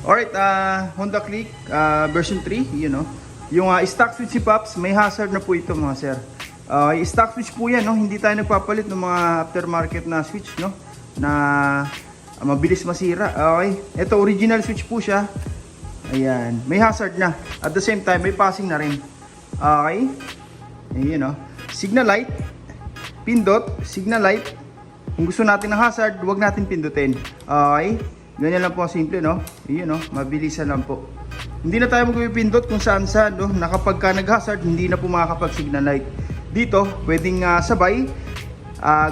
Alright, Honda Click version 3, Yung stock switch si Pops, may hazard na po ito mga sir. Stock switch po yan, no? Hindi tayo nagpapalit ng mga aftermarket na switch, no? Na mabilis masira. Okay, ito original switch po siya. Ayan, may hazard na. At the same time, may passing na rin. Okay, ayun, no? Signal light, pindot, signal light. Kung gusto natin ng hazard, huwag natin pindutin. Okay, ganyan lang po simple, no? Ayun, no? Mabilisan lang po. Hindi na tayo magpipindot kung saan saan, no? Na kapag ka nag-hazard, hindi na po makakapag-signal light. Dito, pwedeng sabay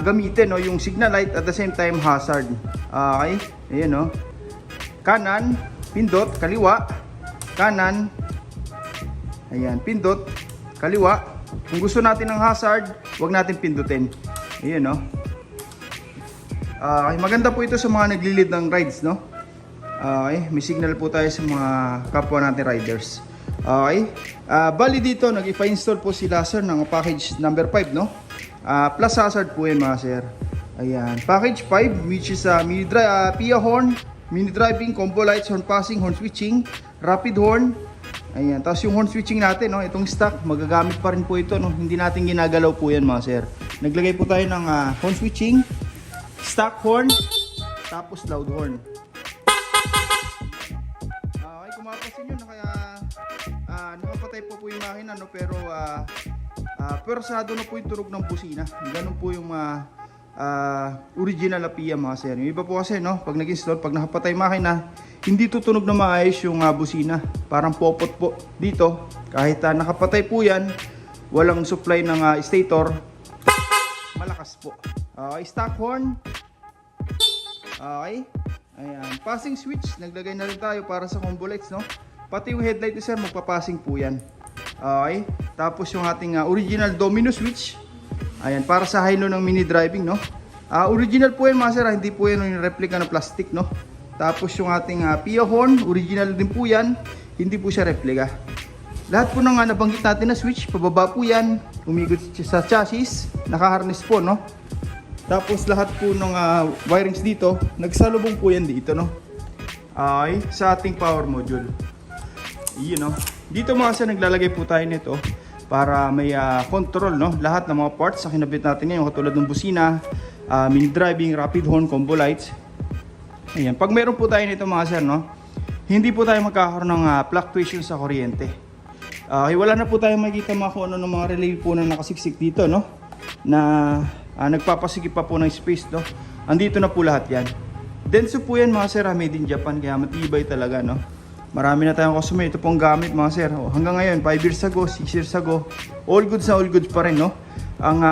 gamitin, no? Yung signal light at the same time hazard. Okay, ayun, no? Kanan, pindot, kaliwa, kanan. Ayan, pindot, kaliwa. Kung gusto natin ng hazard, huwag natin pindutin. Ayun, no? Maganda po ito sa mga nagli-lead ng rides, no? Okay, may signal po tayo sa mga kapwa natin riders. Okay, bali dito nag-i-install po sila sir ng package number 5, no? Plus hazard po yan mga sir. Ayan, package 5 which is PIA horn, mini driving, combo lights, horn passing, horn switching, rapid horn. Ayan, tapos yung horn switching natin, no, itong stock, magagamit pa rin po ito, no? Hindi natin ginagalaw po yan mga sir. Naglagay po tayo ng horn switching, stock horn, tapos loud horn. Okay, kung mapapansin nyo na kaya nakapatay po yung makina, no? Pero persado na po yung tunog ng busina. Ganun po yung original na PIA mga sir. Yung iba po kasi, no, pag nag-install, pag nakapatay makina, hindi tutunog na maayos yung busina. Parang popot po dito. Kahit nakapatay po yan, walang supply ng stator, malakas po. Okay, stock horn. Okay, ayan, passing switch, naglagay na rin tayo para sa combo lights, no? Pati yung headlight sir, magpapassing po yan. Okay, tapos yung ating original domino switch. Ayan, para sa high-low ng mini driving, no? Original po yan mga sir, hindi po yan yung replica ng plastic, no? Tapos yung ating PIA horn, original din po yan, hindi po siya replica. Lahat po ng nabanggit natin na switch, pababa po yan, umigot sa chassis, nakaharness po, no? Tapos lahat po ng wirings dito, nagsalubong po yan dito, no? Okay, sa ating power module. Yun, no? Dito mga sir, naglalagay po tayo nito para may control, no? Lahat ng mga parts sa kinabit natin ngayon, katulad ng busina, mini driving, rapid horn, combo lights. Ayan, pag meron po tayo nito mga sir, no? Hindi po tayo magkakaroon ng fluctuation sa kuryente. Wala na po tayo makikita mga kung ano ng mga relay po na nakasiksik dito, no? Na nagpapasigip pa po ng space, no? Andito na po lahat yan. Denso po yan mga sir, made in Japan, kaya matibay talaga, no? Marami na tayong customer, ito pong gamit mga sir. Hanggang ngayon, 5 years ago, 6 years ago, all goods na all goods pa rin, no? Ang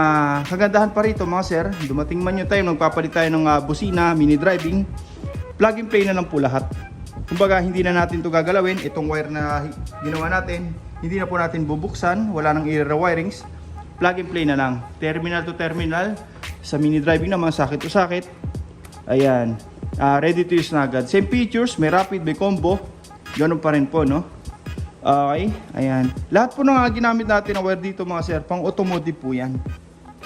kagandahan pa rito mga sir, dumating man yung time, nagpapalit tayo ng busina, mini driving, plug and play na lang po lahat. Kumbaga, hindi na natin ito gagalawin. Itong wire na ginawa natin, hindi na po natin bubuksan, wala nang i-rewirings. Plug and play na lang. Terminal to terminal. Sa mini driving naman, sakit to sakit. Ayan. Ready to use na agad. Same features, may rapid, may combo. Ganun pa rin po, no? Okay. Ayan. Lahat po ng ginamit natin na wire dito mga sir, pang automotive po yan.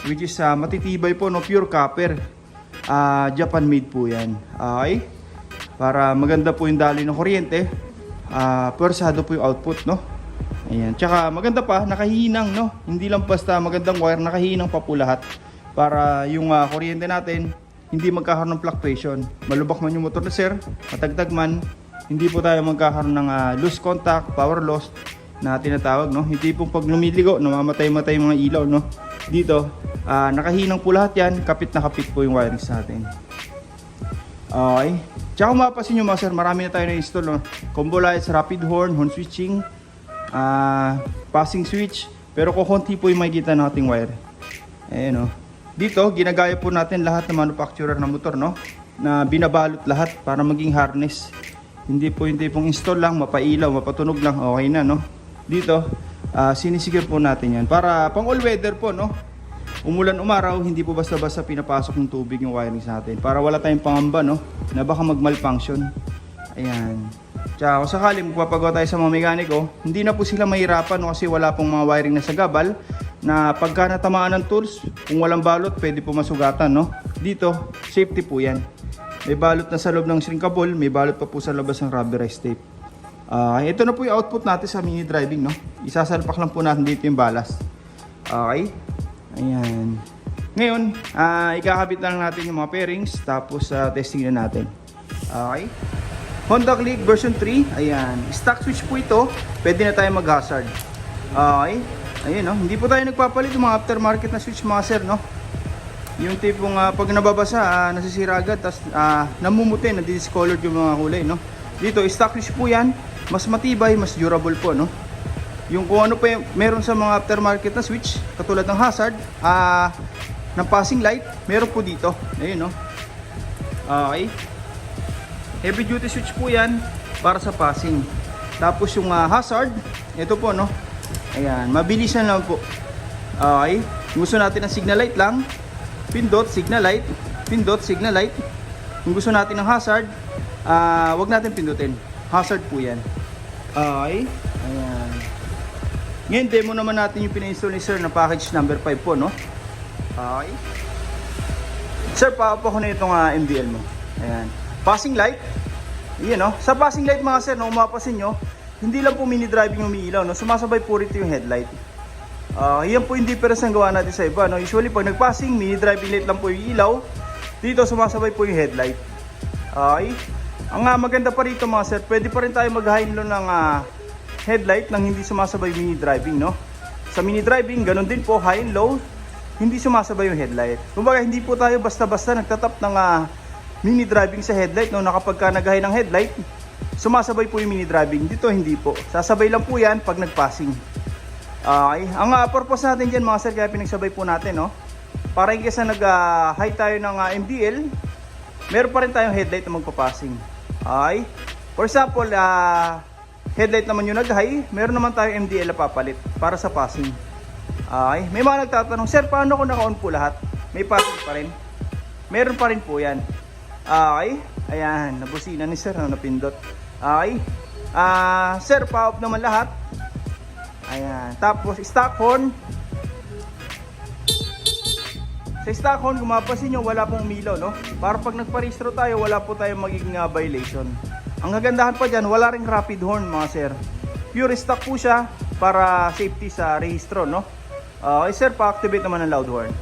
Which is matitibay po, no? Pure copper. Japan made po yan. Okay. Para maganda po yung daloy ng kuryente. Persado po yung output, no? Ayan, tsaka maganda pa, nakahinang, no? Hindi lang basta magandang wire, nakahinang pa po lahat. Para yung kuryente natin, hindi magkakaroon ng fluctuation. Malubak man yung motor na sir, matagtag man, hindi po tayo magkakaroon ng loose contact, power loss na tinatawag, no? Hindi pong pag lumiligo, namamatay-matay mga ilaw, no? Dito, nakahinang po lahat yan, kapit na kapit po yung wirings natin. Okay. Tsaka kung mapapansin nyo mga sir, marami na tayo na-install, no? Combo lights, rapid horn, horn switching, passing switch, pero kukunti po yung makikita nating wire. Ayan, no? Dito ginagaya po natin lahat ng manufacturer ng motor, no? Na binabalot lahat para maging harness. Hindi po yung tipong install lang, mapailaw, mapatunog lang, okay na, no? Dito sinisigure po natin yan para pang all weather po, no? Umulan umaraw, hindi po basta-basta pinapasok ng tubig yung wirings natin para wala tayong pangamba, no? Na baka mag-malfunction. Ayan. Tsaka kung sakali magpapagawa tayo sa mga mekaniko, hindi na po sila mahirapan, no? Kasi wala pong mga wiring na sagabal na pagka natamaan ng tools, kung walang balot, pwede po masugatan, no? Dito, safety po yan. May balot na sa loob ng shrinkable, may balot pa po sa labas ng rubberized tape. Ito na po yung output natin sa mini driving, no? Isasalpak lang po natin dito yung ballast. Okay? Ayan. Ngayon, ikakabit na lang natin yung mga pairings, tapos testing na natin. Okay? Honda Click version 3. Ayan. Stock switch po ito. Pwede na tayo mag-hazard. Okay? Ayan, no? Hindi po tayo nagpapalit ng mga aftermarket na switch, mga sir, no? Yung tipong pag nababasa, nasisira agad, tapos namumuti, na-discolored yung mga kulay, no? Dito, stock switch po yan. Mas matibay, mas durable po, no? Yung kung ano pa yung meron sa mga aftermarket na switch, katulad ng hazard, ng passing light, meron po dito. Ayun, no? Okay. Heavy duty switch po yan para sa passing. Tapos yung hazard, ito po, no? Ayan, mabilisan lang po. Okay. Kung gusto natin ng signal light lang, pindot, signal light, pindot, signal light. Kung gusto natin ng hazard, wag natin pindutin. Hazard po yan. Okay. Ayan. Ngayon, demo naman natin yung pina-install ni sir na package number 5 po, no? Okay. Sir, pa-up ako na itong MDL mo. Ayan. Passing light. Ayan, no? Sa passing light, mga sir, no, mapapansin nyo, hindi lang po mini driving yung umiilaw, no? Sumasabay po rito yung headlight. Yan po yung difference ng gawa natin sa iba, no? Usually, pag nag-passing, mini driving light lang po yung ilaw. Dito, sumasabay po yung headlight. Okay. Ang maganda pa rito, mga sir, pwede pa rin tayo mag-high low ng headlight nang hindi sumasabay mini driving, no? Sa mini driving, ganun din po, high and low, hindi sumasabay yung headlight. Kumbaga, hindi po tayo basta-basta nagtatap ng mini driving sa headlight, no? Na kapag ka nag-high ng headlight, sumasabay po yung mini driving. Dito, hindi po. Sasabay lang po yan pag nag-passing. Okay. Ang purpose natin dyan, mga sir, kaya pinagsabay po natin, no? Para in case na nag-high tayo ng MDL, meron pa rin tayong headlight na magpapassing. Okay. For example, headlight naman yung nag-high, meron naman tayong MDL na papalit para sa passing. Okay. May mga nagtatanong, sir, paano kung naka-on po lahat? May passing pa rin? Meron pa rin po yan. Okay. Ayan, nabusina ni sir, napindot. Okay. Sir, pa-off naman lahat. Ayan. Tapos, stock horn. Sa stock horn, kung mapapansin nyo, wala pong umilaw, no? Para pag nagparehistro tayo, wala po tayong magiging violation. Ang kagandahan pa dyan, wala ring rapid horn, mga sir. Pure stock po siya para safety sa rehistro, no? Sir, pa-activate naman ng loud horn.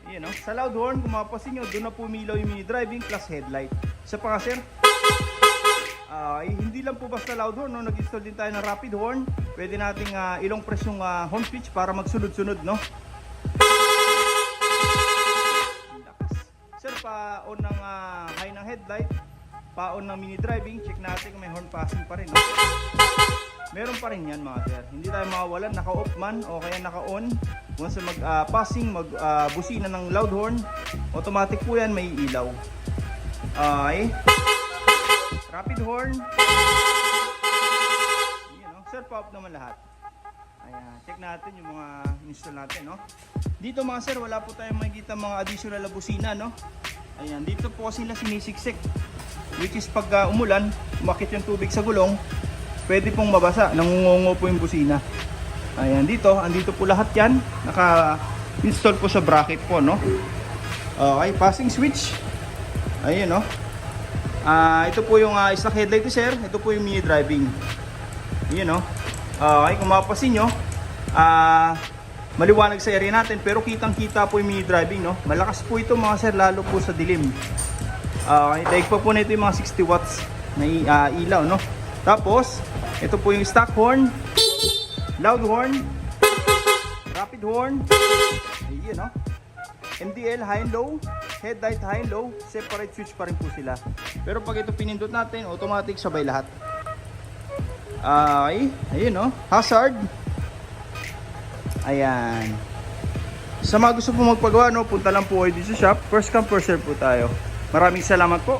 Ayan, no? Sa loud horn, kung mapapansin nyo, doon na po umilaw yung mini driving plus headlight. Isa pa nga, sir. Hindi lang po basta loud horn, no? Nag-install din tayo ng rapid horn. Pwede nating ilong press yung horn switch para magsunod-sunod, no? Sir, pa-on ng high ng headlight, pa-on ng mini driving, check natin kung may horn passing pa rin, no? Meron pa rin yan, mga sir. Hindi tayo makawalan, naka-off man o kaya naka-on. Once mag-passing, busina ng loud horn, automatic po yan, may ilaw. Okay. Rapid horn. Ayan, no? Sir, pa-off naman lahat. Ayan, check natin yung mga install natin, no? Dito, mga sir, wala po tayong makikita mga additional na busina, no? Ayan, dito po sila sinisiksik. Which is pag umulan, umakit yung tubig sa gulong, pwede pong mabasa, nangungungo po yung busina. Ayan, dito, andito po lahat yan. Naka-install po sa bracket po, no? Okay, passing switch. Ayan, no? Ito po yung stock headlight, sir. Ito po yung mini driving. Ayan, no? Okay, kung mapapansin nyo, maliwanag sa area natin, pero kitang-kita po yung mini driving, no? Malakas po ito, mga sir, lalo po sa dilim. Okay, daig pa po nito yung mga 60 watts na ilaw, no? Tapos, ito po yung stock horn, loud horn, rapid horn, ayan, no? MDL high and low, headlight high and low, separate switch pa rin po sila. Pero pag ito pinindot natin, automatic sabay lahat. Okay, ayun, no? Hazard. Ayan. Sa mga gusto po magpagawa, no, punta lang po kayo dito sa shop. First come, first serve po tayo. Maraming salamat po.